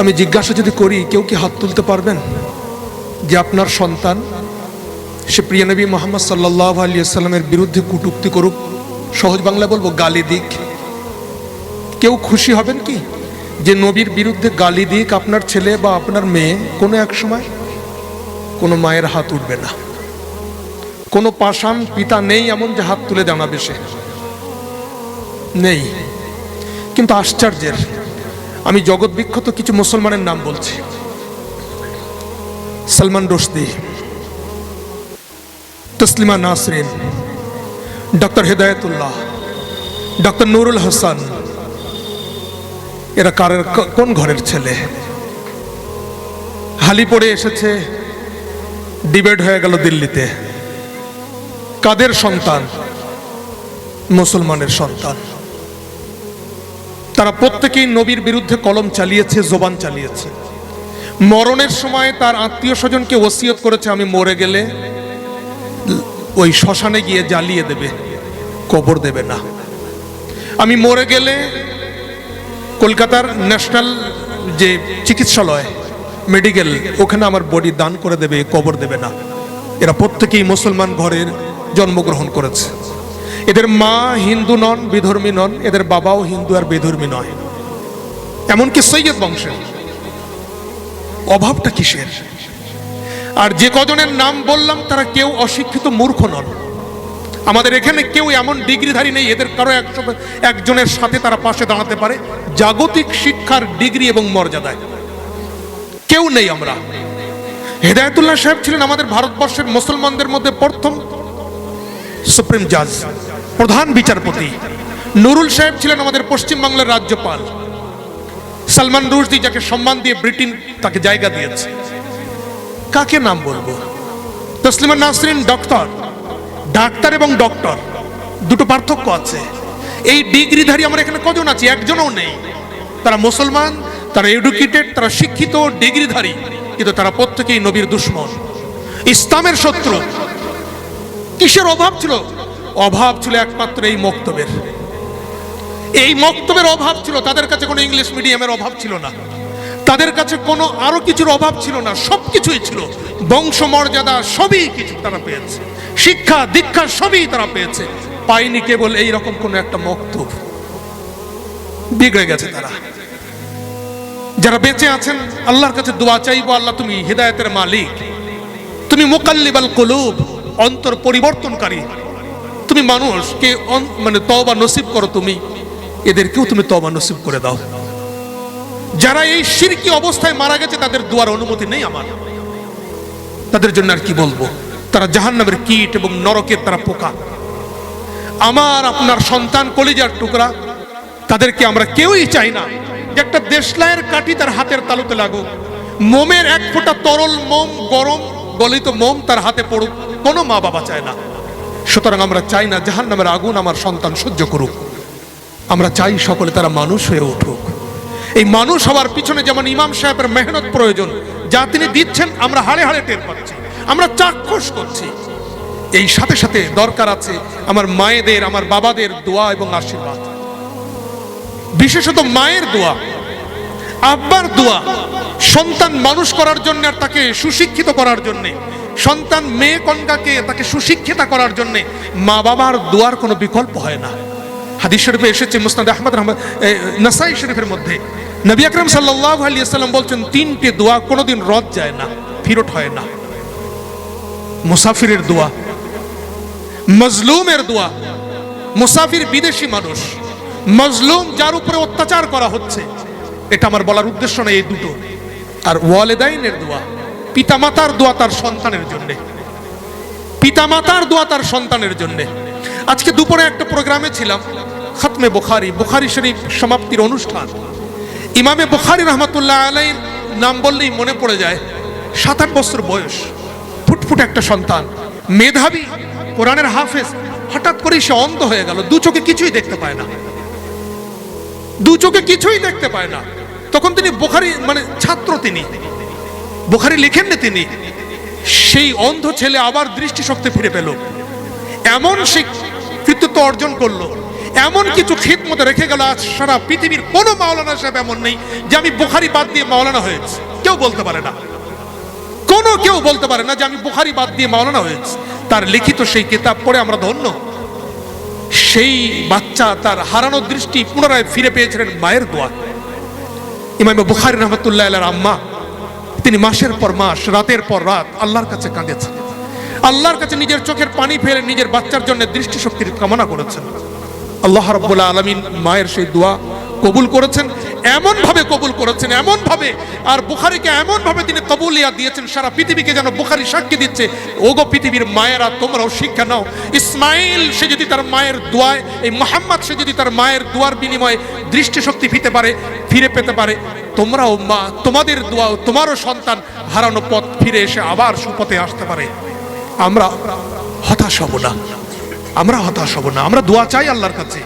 আমি জিজ্ঞাসা যদি করি, কেউ কি হাত তুলতে পারবেন যে আপনার সন্তান সে প্রিয় নবী মুহাম্মদ সাল্লাল্লাহু আলাইহি ওয়াসাল্লামের বিরুদ্ধে কটূক্তি করুক, সহজ বাংলা বলবো গালি দিক? কেউ খুশি হবেন কি যে নবীর বিরুদ্ধে গালি দিক আপনার ছেলে বা আপনার মেয়ে? কোনো এক সময় কোনো মায়ের হাত উঠবে না। কোনো পাষাণ পিতা নেই এমন যে হাত তুলে জানাবে, সে নেই। কিন্তু আশ্চর্যের, আমি জগৎ বিখ্যাত কিছু মুসলমানের নাম বলছি: সালমান রুশদি, তসলিমা নাসরিন, ডক্টর হেদায়েতুল্লাহ, ডক্টর নুরুল হাসান। এরা কারের কোন ঘরের ছেলে? হালি পড়ে এসেছে, ডিবেট হয়ে গেল দিল্লিতে। কাদের সন্তান? মুসলমানের সন্তান। তারা প্রত্যেকেই নবীর বিরুদ্ধে কলম চালিয়েছে, জবান চালিয়েছে। মরণের সময় তার আত্মীয় স্বজনকে ওসিয়ত করেছে, আমি মরে গেলে ওই শ্মশানে গিয়ে জ্বালিয়ে দেবে, কবর দেবে না। আমি মরে গেলে কলকাতার ন্যাশনাল যে চিকিৎসালয় মেডিকেল, ওখানে আমার বডি দান করে দেবে, কবর দেবে না। এরা প্রত্যেকেই মুসলমান ঘরের জন্মগ্রহণ করেছে। এদের মা হিন্দু নন, বিধর্মী নন, এদের বাবাও হিন্দু আর বিধর্মী নয়, এমনকি সৈয়দ বংশের। অভাবটা কিসের? আর যে কজনের নাম বললাম তারা কেউ অশিক্ষিত মূর্খ নন। আমাদের এখানে কেউ এমন ডিগ্রিধারী নেই এদের কারো একজনের সাথে তারা পাশে দাঁড়াতে পারে জাগতিক শিক্ষার ডিগ্রি এবং মর্যাদায়। কেউ নেই আমরা। হেদায়েতুল্লাহ সাহেব ছিলেন আমাদের ভারতবর্ষের মুসলমানদের মধ্যে প্রথম সুপ্রিম জাজ, প্রধান বিচারপতি। নুরুল সাহেব ছিলেন আমাদের পশ্চিমবাংলার রাজ্যপাল। সালমান রুশদি, যাকে সম্মান দিয়ে ব্রিটেন তাকে জায়গা দিয়েছে। কাকে নাম বলবো? তসলিমা নাসরিন ডক্টর। ডাক্তার এবং ডক্টর দুটো পার্থক্য আছে। এই ডিগ্রিধারী আমরা এখানে কজন আছি? একজনও নেই। তারা মুসলমান, তারা এডুকেটেড, তারা শিক্ষিত, ডিগ্রিধারী, কিন্তু তারা প্রত্যেকেই নবীর দুশমন, ইসলামের শত্রু। কিসের অভাব ছিল? অভাব ছিল একমাত্র এই মক্তবের। এই মক্তবের অভাব ছিল। তাদের কাছে কোনো ইংলিশ মিডিয়ামের অভাব ছিল না, তাদের কাছে কোনো আরো কিছুর অভাব ছিল না। সবকিছুই ছিল, বংশমর্যাদা সবই কিছু তারা পেয়েছে, শিক্ষা দীক্ষা সবই তারা পেয়েছে। পায়নি কেবল এই রকম কোন একটা মক্তব। বিগড়ে গেছে তারা। যারা বেঁচে আছেন আল্লাহর কাছে দোয়া চাইবো, আল্লাহ তুমি হিদায়াতের মালিক, তুমি মুকাল্লিবাল কুলুব, অন্তর পরিবর্তনকারী, তুমি মানুষকে মানে তওবা নসিব করো, তুমি এদেরকেও তুমি তওবা নসিব করে দাও। যারা এই শিরকি অবস্থায় মারা গেছে তাদের দোয়ার অনুমতি নেই আমার। তাদের জন্য আর কি বলবো? তারা জাহান্নামের কীট এবং নরকের তারা পোকা। আমার আপনার সন্তান কলিজার টুকরা, তাদেরকে আমরা কেউই চাই না যে একটা দেশলাইয়ের কাঠি তার হাতের তালুতে লাগুক, মোমের এক ফোঁটা তরল মোম, গরম গলিত মোম তার হাতে পড়ুক। কোনো মা বাবা চায় না। সুতরাং আমরা চাই না জাহান্নামের আগুন আমার সন্তান সহ্য করুক। আমরা চাই সকলে তারা মানুষ হয়ে উঠুক। এই মানুষ হওয়ার পিছনে যেমন ইমাম সাহেবের মেহনত প্রয়োজন, যা তিনি দিচ্ছেন আমরা হাড়ে হাড়ে টের পাচ্ছি, আমরা চাক্ষুষ করছি। এই সাথে সাথে দরকার আছে আমার মায়েদের, আমার বাবাদের দোয়া এবং আশীর্বাদ, বিশেষত মায়ের দোয়া, আব্বার দোয়া। সন্তান মানুষ করার জন্য আর তাকে সুশিক্ষিত করার জন্য, সন্তান মেয়ে কন্যাকে তাকে সুশিক্ষিতা করার জন্য মা বাবার দোয়ার কোনো বিকল্প হয় না। হাদিস শরীফে এসেছে, মুসনাদ আহমদ নাসাই শরীফের মধ্যে নবী আকরাম সাল্লাল্লাহু আলাইহি ওয়াসাল্লাম বলছেন, তিনটে দোয়া কোনোদিন রদ যায় না, ফিরত হয় না। মুসাফিরের দোয়া, মজলুমের দোয়া। মুসাফির বিদেশি মানুষ, মজলুম যার উপরে অত্যাচার করা হচ্ছে, এটা আমার বলার উদ্দেশ্য নয়, এই দুটো। আর ওয়ালিদাইনের দোয়া, পিতামাতার দোয়া তার সন্তানের জন্য, পিতামাতার দোয়া তার সন্তানের জন্য। আজকে দুপুরে একটা প্রোগ্রামে ছিলাম, খতমে বুখারী, বুখারী শরীফ সমাপ্তির অনুষ্ঠান। ইমামে বুখারী রহমাতুল্লাহ আলাইহির নাম বললেই মনে পড়ে যায়, 7-8 বছর বয়স, ফুটফুট একটা সন্তান, মেধাবী, কোরআনের হাফেজ। হঠাৎ করে সে অন্ধ হয়ে গেল, দু চোখে কিছুই দেখতে পায় না, দু চোখে কিছুই দেখতে পায় না। তখন তিনি বুখারী মানে ছাত্র, তিনি বুখারী লিখেননি তিনি। সেই অন্ধ ছেলে আবার দৃষ্টিশক্তি ফিরে পেল, এমন সে কৃতিত্ব অর্জন করলো, এমন কিছু খিদমতে রেখে গেল, আজ সারা পৃথিবীর কোনো মাওলানা সাহেব এমন নেই যে আমি বুখারী বাদ দিয়ে মাওলানা হয়েছি, কেউ বলতে পারে না। কেউ বলতে পারে না যে আমি বুখারী বাদ দিয়ে মাওলানা হয়েছি। তার লিখিত সেই কিতাব পড়ে আমরা ধন্য। সেই বাচ্চা তার হারানো দৃষ্টি পুনরায় ফিরে পেয়েছিলেন মায়ের দোয়া। ইমাম বুখারী রাহমাতুল্লাহ আলাইহির আম্মা, তিনি মাসের পর মাস, রাতের পর রাত আল্লাহর কাছে কাঁদেছেন, আল্লাহর কাছে নিজের চোখের পানি ফেলে নিজের বাচ্চার জন্য দৃষ্টিশক্তির কামনা করেছেন। আল্লাহ রাব্বুল আলামিন মায়ের সেই দোয়া কবুল করেছেন, এমন ভাবে কবুল করেছেন, এমন ভাবে, আর বুখারীকে এমন ভাবে তিনি কবুলিয়া দিয়েছেন, সারা পৃথিবীকে যেন বুখারী সাক্ষী দিচ্ছে, ওগো পৃথিবীর মায়েরা তোমরাও শিক্ষা নাও। ইসমাইল সে যদি তার মায়ের দোয়ায়, এই মুহাম্মদ সে যদি তার মায়ের দোয়ার বিনিময়ে দৃষ্টিশক্তি ফিরে পেতে পারে, তোমরাও মা, তোমাদের দোয়াও তোমারও সন্তান হারানো পথ ফিরে এসে আবার সুপথে আসতে পারে। আমরা হতাশ হব না, আমরা দোয়া চাই আল্লাহর কাছে।